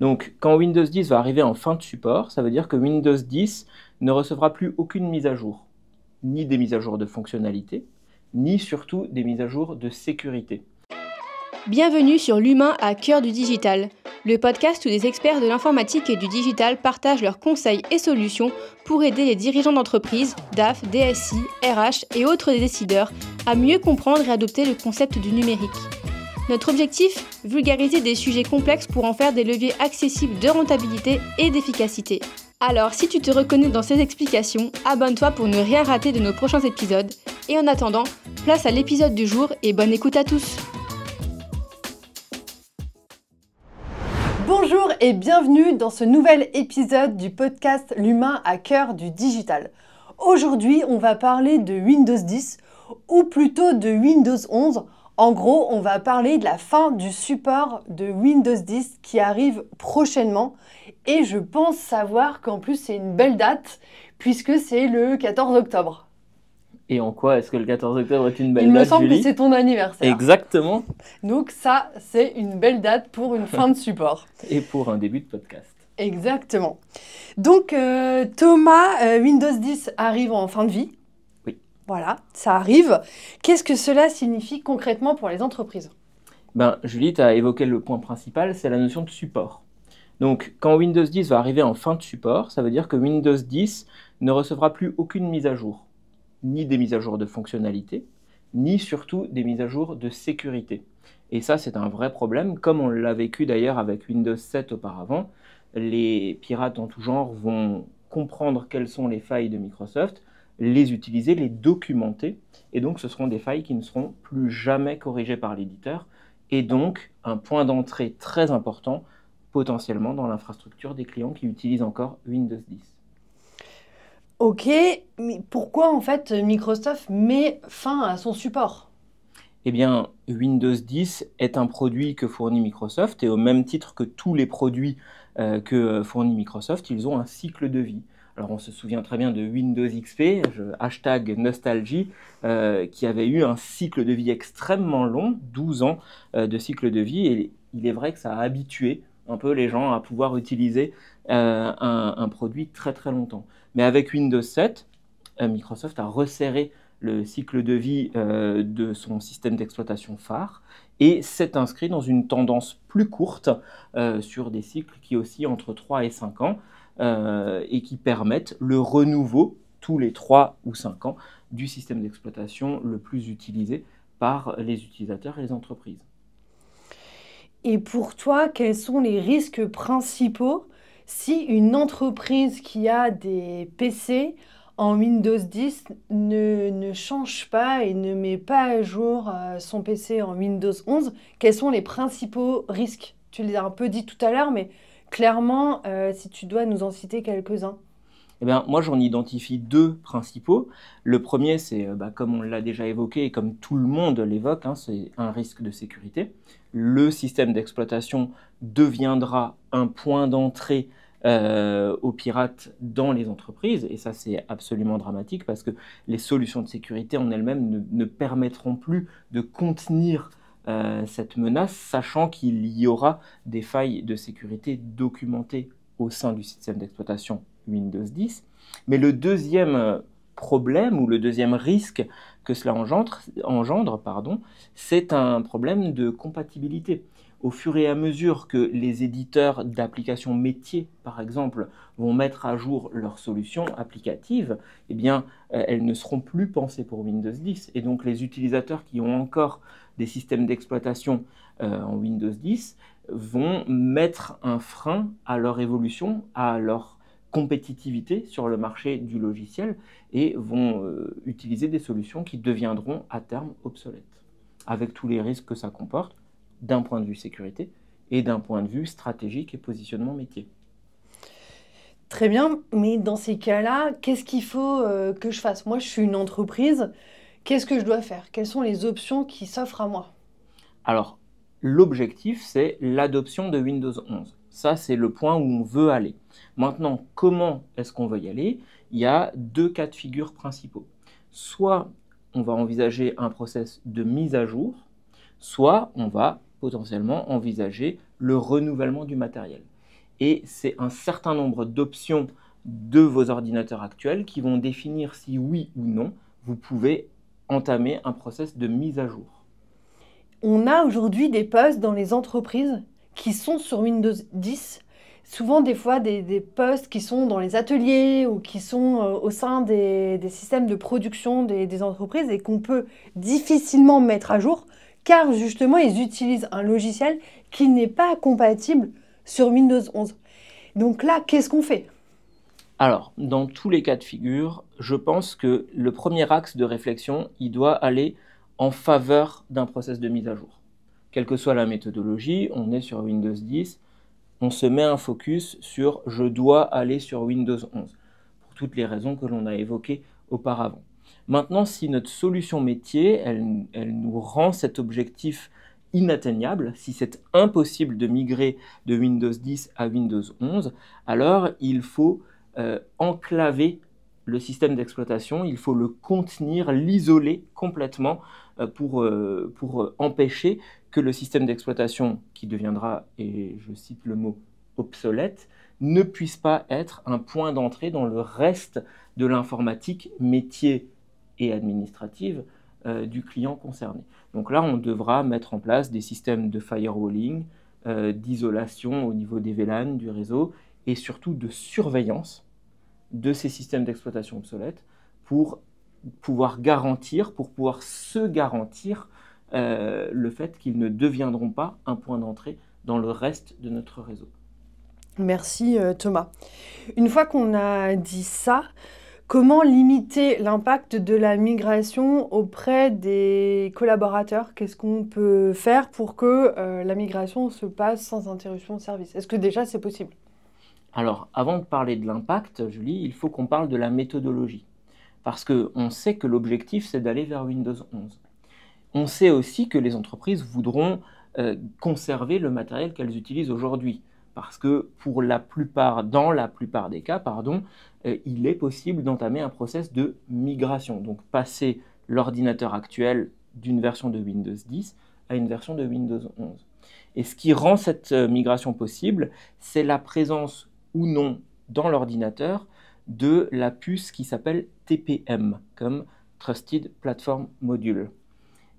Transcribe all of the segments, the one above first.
Donc, quand Windows 10 va arriver en fin de support, ça veut dire que Windows 10 ne recevra plus aucune mise à jour, ni des mises à jour de fonctionnalité, ni surtout des mises à jour de sécurité. Bienvenue sur l'humain à cœur du digital, le podcast où des experts de l'informatique et du digital partagent leurs conseils et solutions pour aider les dirigeants d'entreprise, DAF, DSI, RH et autres décideurs à mieux comprendre et adopter le concept du numérique. Notre objectif, vulgariser des sujets complexes pour en faire des leviers accessibles de rentabilité et d'efficacité. Alors, si tu te reconnais dans ces explications, abonne-toi pour ne rien rater de nos prochains épisodes. Et en attendant, place à l'épisode du jour et bonne écoute à tous. Bonjour et bienvenue dans ce nouvel épisode du podcast L'humain à cœur du digital. Aujourd'hui, on va parler de Windows 10 ou plutôt de Windows 11. En gros, on va parler de la fin du support de Windows 10 qui arrive prochainement. Et je pense savoir qu'en plus, c'est une belle date puisque c'est le 14 octobre. Et en quoi est-ce que le 14 octobre est une belle date, Julie ? Il me semble que c'est ton anniversaire. Exactement. Donc ça, c'est une belle date pour une fin de support. Et pour un début de podcast. Exactement. Donc Thomas, Windows 10 arrive en fin de vie. Oui. Voilà, ça arrive. Qu'est-ce que cela signifie concrètement pour les entreprises ? Julie, tu as évoqué le point principal, c'est la notion de support. Donc, quand Windows 10 va arriver en fin de support, ça veut dire que Windows 10 ne recevra plus aucune mise à jour, ni des mises à jour de fonctionnalité, ni surtout des mises à jour de sécurité. Et ça, c'est un vrai problème, comme on l'a vécu d'ailleurs avec Windows 7 auparavant. Les pirates en tout genre vont comprendre quelles sont les failles de Microsoft, les utiliser, les documenter, et donc ce seront des failles qui ne seront plus jamais corrigées par l'éditeur, et donc un point d'entrée très important potentiellement dans l'infrastructure des clients qui utilisent encore Windows 10. Ok, mais pourquoi en fait Microsoft met fin à son support ? Eh bien, Windows 10 est un produit que fournit Microsoft et au même titre que tous les produits que fournit Microsoft, ils ont un cycle de vie. Alors on se souvient très bien de Windows XP, hashtag nostalgie, qui avait eu un cycle de vie extrêmement long, 12 ans de cycle de vie, et il est vrai que ça a habitué un peu les gens à pouvoir utiliser un produit très très longtemps. Mais avec Windows 7, Microsoft a resserré le cycle de vie de son système d'exploitation phare et s'est inscrit dans une tendance plus courte sur des cycles qui oscillent entre 3 et 5 ans et qui permettent le renouveau tous les 3 ou 5 ans du système d'exploitation le plus utilisé par les utilisateurs et les entreprises. Et pour toi, quels sont les risques principaux si une entreprise qui a des PC en Windows 10 ne change pas et ne met pas à jour son PC en Windows 11, quels sont les principaux risques ? Tu les as un peu dit tout à l'heure, mais clairement, si tu dois nous en citer quelques-uns. Eh bien, moi, j'en identifie deux principaux. Le premier, c'est, comme on l'a déjà évoqué et comme tout le monde l'évoque, c'est un risque de sécurité. Le système d'exploitation deviendra un point d'entrée aux pirates dans les entreprises, et ça c'est absolument dramatique parce que les solutions de sécurité en elles-mêmes ne permettront plus de contenir cette menace, sachant qu'il y aura des failles de sécurité documentées au sein du système d'exploitation Windows 10. Mais le deuxième problème ou le deuxième risque que cela engendre, c'est un problème de compatibilité. Au fur et à mesure que les éditeurs d'applications métiers, par exemple, vont mettre à jour leurs solutions applicatives, eh bien, elles ne seront plus pensées pour Windows 10. Et donc, les utilisateurs qui ont encore des systèmes d'exploitation en Windows 10 vont mettre un frein à leur évolution, à leur compétitivité sur le marché du logiciel et vont utiliser des solutions qui deviendront à terme obsolètes, avec tous les risques que ça comporte, d'un point de vue sécurité et d'un point de vue stratégique et positionnement métier. Très bien, mais dans ces cas-là, qu'est-ce qu'il faut que je fasse ? Moi, je suis une entreprise, qu'est-ce que je dois faire ? Quelles sont les options qui s'offrent à moi ? Alors, l'objectif, c'est l'adoption de Windows 11. Ça, c'est le point où on veut aller. Maintenant, comment est-ce qu'on veut y aller ? Il y a deux cas de figure principaux. Soit on va envisager un process de mise à jour, soit on va potentiellement envisager le renouvellement du matériel. Et c'est un certain nombre d'options de vos ordinateurs actuels qui vont définir si oui ou non vous pouvez entamer un process de mise à jour. On a aujourd'hui des postes dans les entreprises qui sont sur Windows 10. Souvent, des fois, des postes qui sont dans les ateliers ou qui sont au sein des systèmes de production des entreprises et qu'on peut difficilement mettre à jour car justement, ils utilisent un logiciel qui n'est pas compatible sur Windows 11. Donc là, qu'est-ce qu'on fait? Alors, dans tous les cas de figure, je pense que le premier axe de réflexion, il doit aller en faveur d'un process de mise à jour. Quelle que soit la méthodologie, on est sur Windows 10, on se met un focus sur « je dois aller sur Windows 11 », pour toutes les raisons que l'on a évoquées auparavant. Maintenant, si notre solution métier, elle nous rend cet objectif inatteignable, si c'est impossible de migrer de Windows 10 à Windows 11, alors il faut enclaver le système d'exploitation, il faut le contenir, l'isoler complètement pour empêcher que le système d'exploitation, qui deviendra, et je cite le mot, obsolète, ne puisse pas être un point d'entrée dans le reste de l'informatique métier et administrative du client concerné. Donc là, on devra mettre en place des systèmes de firewalling, d'isolation au niveau des VLAN, du réseau, et surtout de surveillance de ces systèmes d'exploitation obsolètes pour pouvoir se garantir le fait qu'ils ne deviendront pas un point d'entrée dans le reste de notre réseau. Merci Thomas. Une fois qu'on a dit ça, comment limiter l'impact de la migration auprès des collaborateurs? Qu'est-ce qu'on peut faire pour que la migration se passe sans interruption de service? Est-ce que déjà c'est possible? Alors, avant de parler de l'impact, Julie, il faut qu'on parle de la méthodologie. Parce qu'on sait que l'objectif, c'est d'aller vers Windows 11. On sait aussi que les entreprises voudront conserver le matériel qu'elles utilisent aujourd'hui. Parce que dans la plupart des cas, il est possible d'entamer un process de migration. Donc, passer l'ordinateur actuel d'une version de Windows 10 à une version de Windows 11. Et ce qui rend cette migration possible, c'est la présence ou non dans l'ordinateur de la puce qui s'appelle TPM, comme Trusted Platform Module.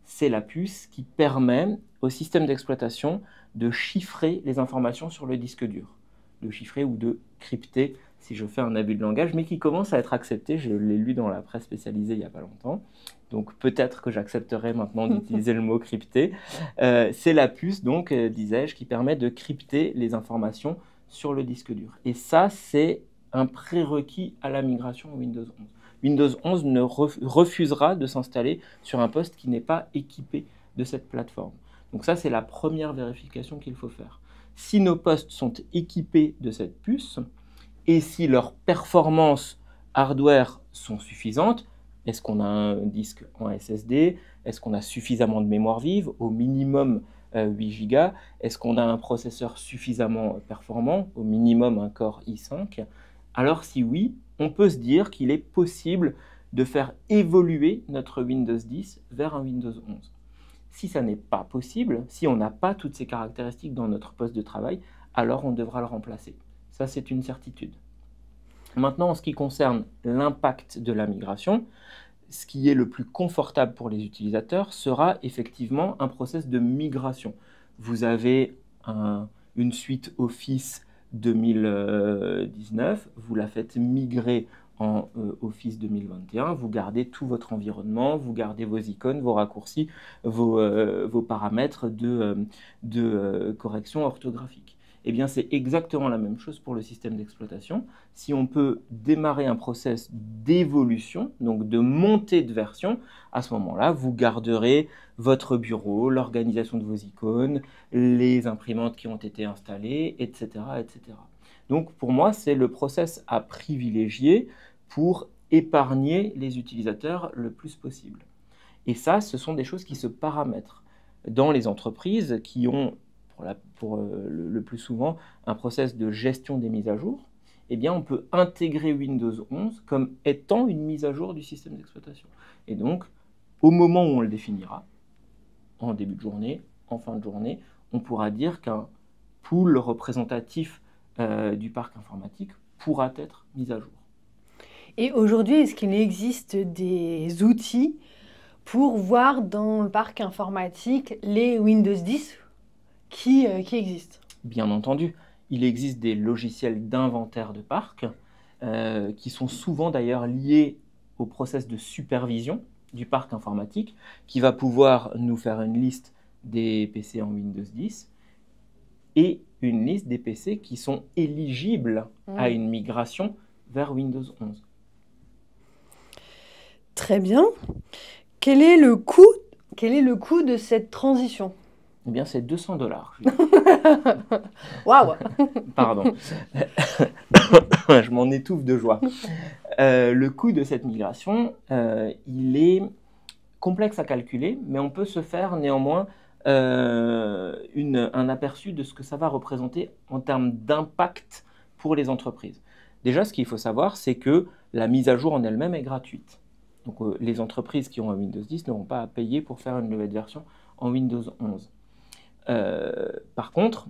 C'est la puce qui permet au système d'exploitation de chiffrer les informations sur le disque dur, de chiffrer ou de crypter, si je fais un abus de langage, mais qui commence à être accepté. Je l'ai lu dans la presse spécialisée il n'y a pas longtemps, donc peut-être que j'accepterai maintenant d'utiliser le mot crypter. C'est la puce, donc, disais-je, qui permet de crypter les informations sur le disque dur. Et ça, c'est un prérequis à la migration à Windows 11. Windows 11 ne refusera de s'installer sur un poste qui n'est pas équipé de cette plateforme. Donc ça, c'est la première vérification qu'il faut faire. Si nos postes sont équipés de cette puce, et si leurs performances hardware sont suffisantes, est-ce qu'on a un disque en SSD? Est-ce qu'on a suffisamment de mémoire vive? Au minimum 8 Go. Est-ce qu'on a un processeur suffisamment performant? Au minimum un Core i5. Alors si oui, on peut se dire qu'il est possible de faire évoluer notre Windows 10 vers un Windows 11. Si ça n'est pas possible, si on n'a pas toutes ces caractéristiques dans notre poste de travail, alors on devra le remplacer. Ça, c'est une certitude. Maintenant, en ce qui concerne l'impact de la migration, ce qui est le plus confortable pour les utilisateurs sera effectivement un process de migration. Vous avez une suite Office 2019, vous la faites migrer en Office 2021, vous gardez tout votre environnement, vous gardez vos icônes, vos raccourcis, vos paramètres de correction orthographique. Eh bien, c'est exactement la même chose pour le système d'exploitation. Si on peut démarrer un process d'évolution, donc de montée de version, à ce moment-là, vous garderez votre bureau, l'organisation de vos icônes, les imprimantes qui ont été installées, etc., etc. Donc, pour moi, c'est le process à privilégier pour épargner les utilisateurs le plus possible. Et ça, ce sont des choses qui se paramètrent dans les entreprises qui ont pour le plus souvent un process de gestion des mises à jour. Eh bien, on peut intégrer Windows 11 comme étant une mise à jour du système d'exploitation. Et donc, au moment où on le définira, en début de journée, en fin de journée, on pourra dire qu'un pool représentatif du parc informatique pourra être mise à jour. Et aujourd'hui, est-ce qu'il existe des outils pour voir dans le parc informatique les Windows 10 qui existent? Bien entendu, il existe des logiciels d'inventaire de parc qui sont souvent d'ailleurs liés au process de supervision du parc informatique, qui va pouvoir nous faire une liste des PC en Windows 10 et une liste des PC qui sont éligibles à une migration vers Windows 11. Très bien. Quel est le coût de cette transition? Eh bien, c'est $200. Waouh! Pardon. Je m'en étouffe de joie. Le coût de cette migration, il est complexe à calculer, mais on peut se faire néanmoins un aperçu de ce que ça va représenter en termes d'impact pour les entreprises. Déjà, ce qu'il faut savoir, c'est que la mise à jour en elle-même est gratuite. Donc, les entreprises qui ont un Windows 10 n'auront pas à payer pour faire une nouvelle version en Windows 11. Par contre,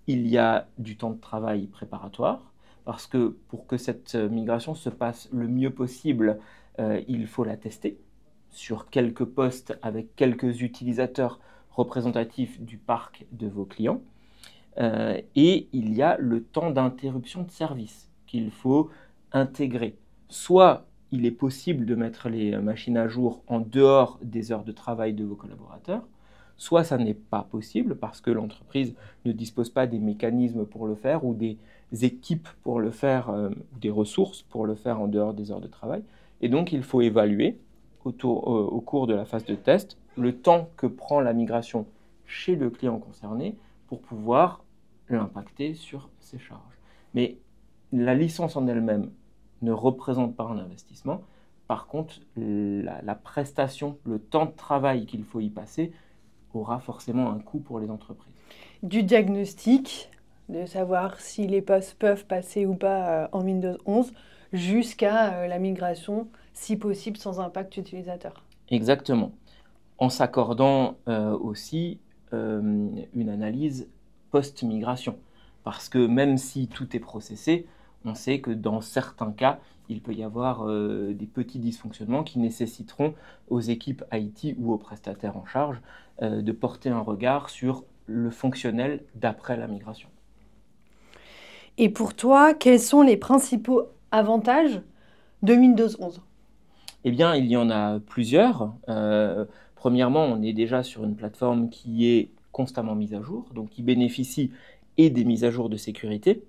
il y a du temps de travail préparatoire, parce que pour que cette migration se passe le mieux possible, il faut la tester sur quelques postes avec quelques utilisateurs représentatifs du parc de vos clients. Et il y a le temps d'interruption de service qu'il faut intégrer. Soit il est possible de mettre les machines à jour en dehors des heures de travail de vos collaborateurs, soit ça n'est pas possible parce que l'entreprise ne dispose pas des mécanismes pour le faire ou des équipes pour le faire ou des ressources pour le faire en dehors des heures de travail. Et donc, il faut évaluer au cours de la phase de test le temps que prend la migration chez le client concerné pour pouvoir l'impacter sur ses charges. Mais la licence en elle-même ne représente pas un investissement. Par contre, la prestation, le temps de travail qu'il faut y passer aura forcément un coût pour les entreprises. Du diagnostic, de savoir si les postes peuvent passer ou pas en Windows 11, jusqu'à la migration, si possible, sans impact utilisateur. Exactement. En s'accordant aussi une analyse post-migration. Parce que même si tout est processé, on sait que dans certains cas, il peut y avoir des petits dysfonctionnements qui nécessiteront aux équipes IT ou aux prestataires en charge de porter un regard sur le fonctionnel d'après la migration. Et pour toi, quels sont les principaux avantages de Windows 11? Eh bien, il y en a plusieurs. Premièrement, on est déjà sur une plateforme qui est constamment mise à jour, donc qui bénéficie et des mises à jour de sécurité,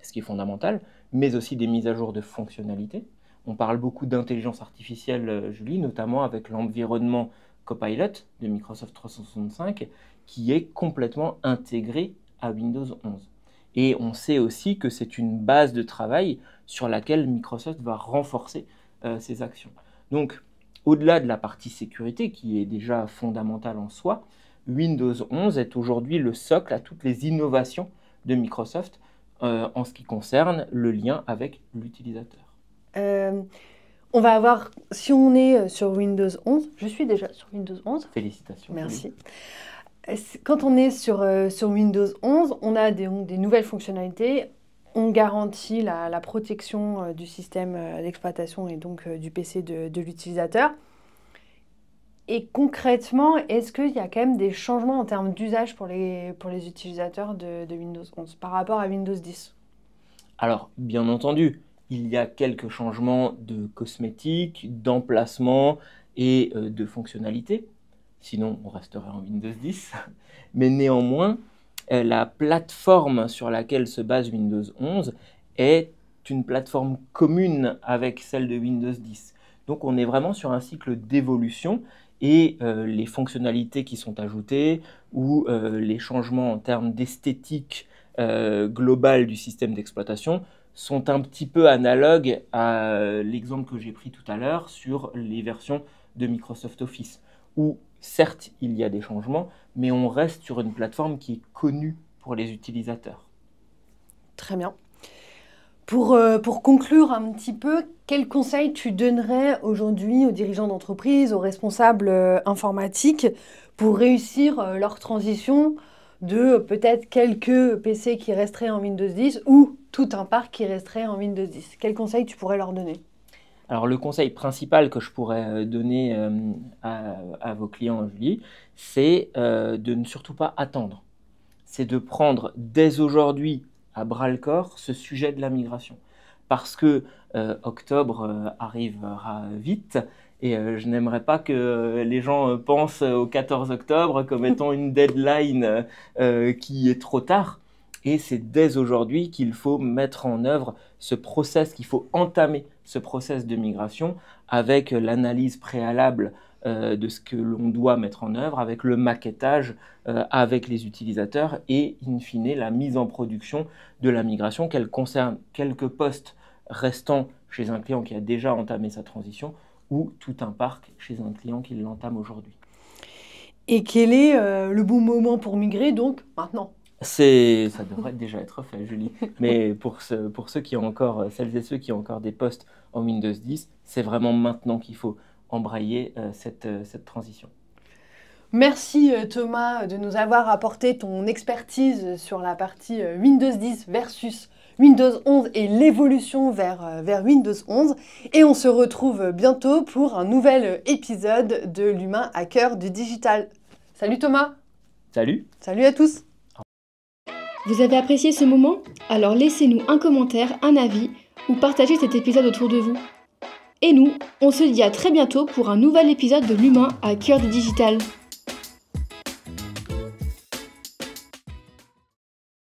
ce qui est fondamental, mais aussi des mises à jour de fonctionnalités. On parle beaucoup d'intelligence artificielle, Julie, notamment avec l'environnement Copilot de Microsoft 365, qui est complètement intégré à Windows 11. Et on sait aussi que c'est une base de travail sur laquelle Microsoft va renforcer ses actions. Donc, au-delà de la partie sécurité, qui est déjà fondamentale en soi, Windows 11 est aujourd'hui le socle à toutes les innovations de Microsoft en ce qui concerne le lien avec l'utilisateur. On va avoir, si on est sur Windows 11, je suis déjà sur Windows 11. Félicitations. Merci. Quand on est sur Windows 11, on a des nouvelles fonctionnalités. On garantit la protection du système d'exploitation et donc du PC de l'utilisateur. Et concrètement, est-ce qu'il y a quand même des changements en termes d'usage pour les utilisateurs de Windows 11 par rapport à Windows 10? Alors, bien entendu, il y a quelques changements de cosmétiques, d'emplacement et de fonctionnalités. Sinon, on resterait en Windows 10. Mais néanmoins, la plateforme sur laquelle se base Windows 11 est une plateforme commune avec celle de Windows 10. Donc, on est vraiment sur un cycle d'évolution et les fonctionnalités qui sont ajoutées ou les changements en termes d'esthétique globale du système d'exploitation sont un petit peu analogues à l'exemple que j'ai pris tout à l'heure sur les versions de Microsoft Office, où certes il y a des changements, mais on reste sur une plateforme qui est connue pour les utilisateurs. Très bien. Pour conclure un petit peu, quel conseil tu donnerais aujourd'hui aux dirigeants d'entreprise, aux responsables informatiques pour réussir leur transition de peut-être quelques PC qui resteraient en Windows 10 ou tout un parc qui resterait en Windows 10. Quel conseil tu pourrais leur donner? Alors le conseil principal que je pourrais donner à vos clients, Julie, c'est de ne surtout pas attendre. C'est de prendre dès aujourd'hui à bras-le-corps ce sujet de la migration. Parce que octobre arrivera vite et je n'aimerais pas que les gens pensent au 14 octobre comme étant une deadline qui est trop tard. Et c'est dès aujourd'hui qu'il faut mettre en œuvre ce process, qu'il faut entamer ce process de migration avec l'analyse préalable de ce que l'on doit mettre en œuvre, avec le maquettage avec les utilisateurs et, in fine, la mise en production de la migration, qu'elle concerne quelques postes restants chez un client qui a déjà entamé sa transition ou tout un parc chez un client qui l'entame aujourd'hui. Et quel est le bon moment pour migrer, donc maintenant? Ça devrait déjà être fait, Julie. Mais pour ceux qui ont encore, celles et ceux qui ont encore des postes en Windows 10, c'est vraiment maintenant qu'il faut embrayer cette transition. Merci Thomas de nous avoir apporté ton expertise sur la partie Windows 10 versus Windows 11 et l'évolution vers Windows 11. Et on se retrouve bientôt pour un nouvel épisode de l'humain à cœur du digital. Salut Thomas! Salut! Salut à tous! Vous avez apprécié ce moment? Alors laissez-nous un commentaire, un avis ou partagez cet épisode autour de vous. Et nous, on se dit à très bientôt pour un nouvel épisode de l'humain à cœur du digital.